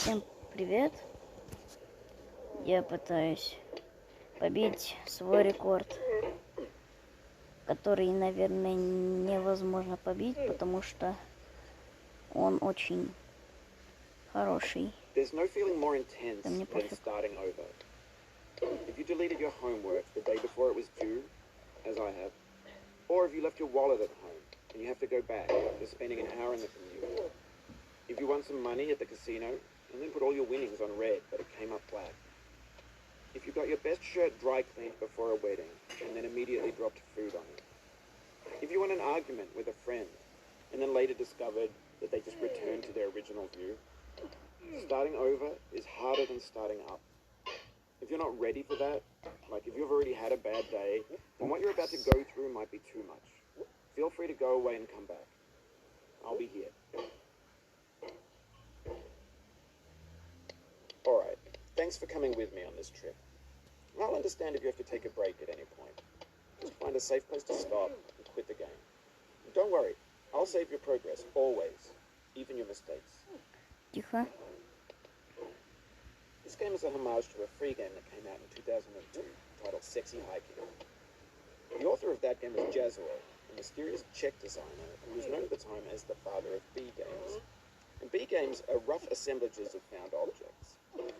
Всем привет! Я пытаюсь побить свой рекорд, который, наверное, невозможно побить, потому что он очень хороший. Да мне пофиг. If you deleted your homework the day before it was due, as I have, or if you left your wallet at home and you have to go back after spending an hour in the commute. If you won some money at the casino and then put all your winnings on red but it came up black. If you got your best shirt dry cleaned before a wedding and then immediately dropped food on it. If you won an argument with a friend and then later discovered that they just returned to their original view. Starting over is harder than starting up. If you're not ready for that, like if you've already had a bad day, then what you're about to go through might be too much. Feel free to go away and come back. I'll be here. Alright, thanks for coming with me on this trip. I'll understand if you have to take a break at any point. Just find a safe place to stop and quit the game. And don't worry, I'll save your progress, always, even your mistakes. Тихо. This game is a homage to a free game that came out in 2002, titled Sexy Hiking. The author of that game was Jazzuo, a mysterious Czech designer who was known at the time as the father of B games. And B games are rough assemblages of found objects.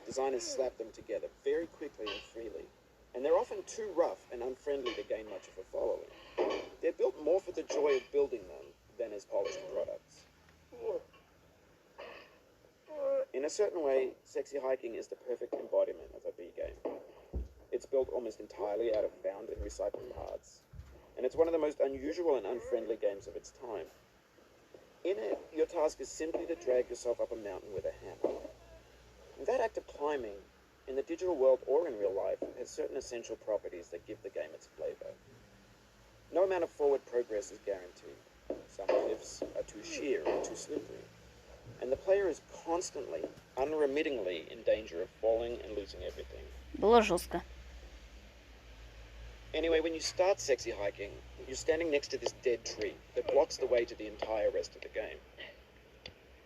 Designers slap them together very quickly and freely, and they're often too rough and unfriendly to gain much of a following. They're built more for the joy of building them than as polished products. In a certain way, Sexy Hiking is the perfect embodiment of a B game. It's built almost entirely out of found and recycled parts, and it's one of the most unusual and unfriendly games of its time. In it, your task is simply to drag yourself up a mountain with a hammer. And that act of climbing, in the digital world or in real life, has certain essential properties that give the game its flavor. No amount of forward progress is guaranteed. Some cliffs are too sheer or too slippery. And the player is constantly, unremittingly in danger of falling and losing everything. Было жестко. Anyway, when you start Sexy Hiking, you're standing next to this dead tree that blocks the way to the entire rest of the game.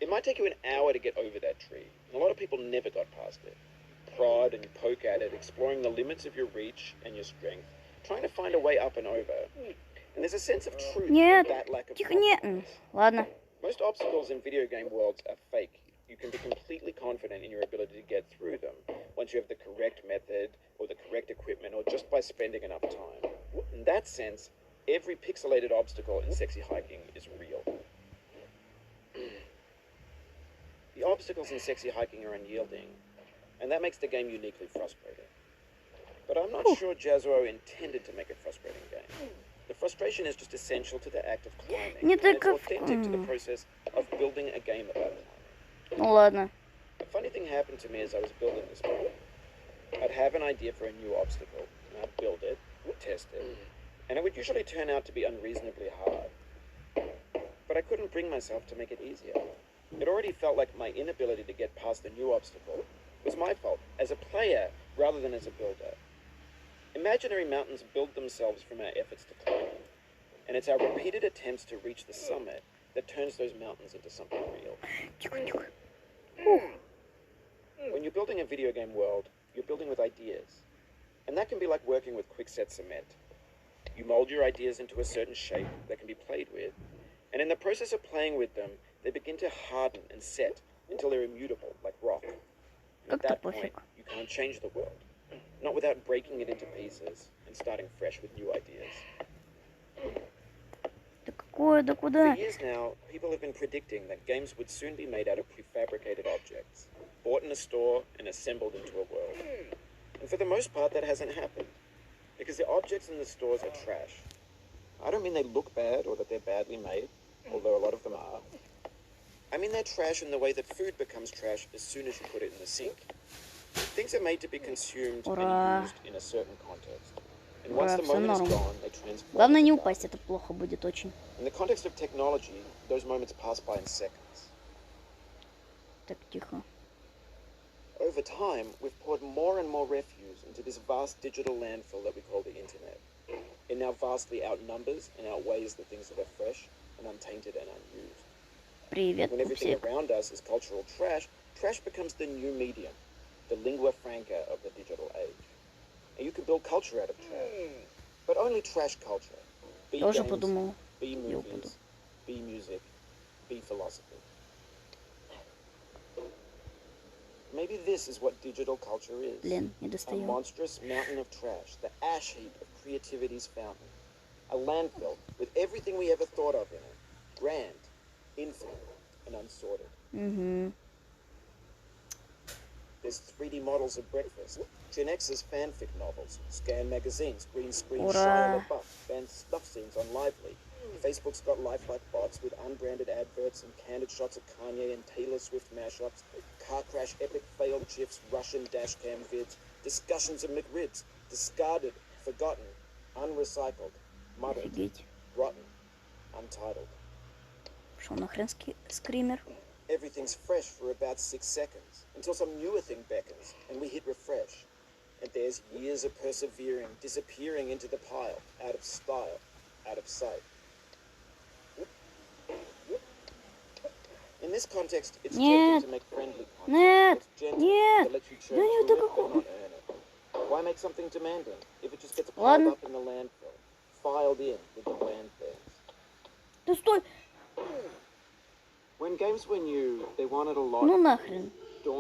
It might take you an hour to get over that tree, and a lot of people never got past it. Prod and you poke at it, exploring the limits of your reach and your strength, trying to find a way up and over. And there's a sense of truth in Нет, that lack of тихо, нет. Ладно. Most obstacles in video game worlds are fake. You can be completely confident in your ability to get through them once you have the correct method or the correct equipment or just by spending enough time. In that sense, every pixelated obstacle in Sexy Hiking is real. The obstacles in Sexy Hiking are unyielding, and that makes the game uniquely frustrating. But I'm not sure Jazzuo intended to make a frustrating game. The frustration is just essential to the act of climbing, and it's authentic to the process of building a game about climbing. Ну ладно. A funny thing happened to me as I was building this game. I'd have an idea for a new obstacle, and I'd build it, test it, and it would usually turn out to be unreasonably hard. But I couldn't bring myself to make it easier. It already felt like my inability to get past the new obstacle was my fault as a player rather than as a builder. Imaginary mountains build themselves from our efforts to climb, and it's our repeated attempts to reach the summit that turns those mountains into something real. Тихо, тихо. When you're building a video game world, you're building with ideas, and that can be like working with quickset cement. You mold your ideas into a certain shape that can be played with, and in the process of playing with them, they begin to harden and set until they're immutable, like rock. And at that point, you can't change the world. Not without breaking it into pieces and starting fresh with new ideas. Да какое, да куда? For years now, people have been predicting that games would soon be made out of prefabricated objects, bought in a store and assembled into a world. And for the most part, that hasn't happened, because the objects in the stores are trash. I don't mean they look bad or that they're badly made, although a lot of them are. I mean they're trash in the way that food becomes trash as soon as you put it in the sink. Things are made to be consumed and used in a certain context. And once the moment is gone, they transform. Главное не упасть, это плохо будет очень. In the context of technology, those moments pass by in seconds. Так, тихо. Over time, we've poured more and more refuse into this vast digital landfill that we call the internet. It now vastly outnumbers and outweighs the things that are fresh and untainted and unused. Привет, When everything пупсик. around us is cultural trash, trash becomes the new medium, the lingua franca of the digital age. And you can build culture out of trash, but only trash culture. Be Тоже games, подумала. be Я упаду. movies, be music, be philosophy. Maybe this is what digital culture is. Блин, не A достаю. monstrous mountain of trash, the ash heap of creativity's fountain. A landfill with everything we ever thought of in it. Grand, infinite, and unsorted. Угу. There's 3D models of breakfast, Gen X's fanfic novels, Scan magazines, green screen Ура! Shia LaBeouf, banned stuff scenes on Lively. Facebook's got lifelike bots with unbranded adverts and candid shots of Kanye and Taylor Swift mashups, car crash epic failed GIFs, Russian dashcam vids, discussions of McRibs, discarded, forgotten, unrecycled, muddled, Офигеть. rotten, untitled. Пошел нахрен скример. Everything's fresh for about 6 seconds, until some newer thing beckons, and we hit refresh. And there's years of persevering, disappearing into the pile, out of style, out of sight. In this context, it's Нет. tempting to make friendly Нет. content. It's gentle Нет. to let you churn Да нет, through да it, but какого? not earn it. Why make something demanding if it just gets piled Ладно. up in the landfill, filed in with the bland things? Да стой. When games were new, they wanted a lot. Ну нахрен.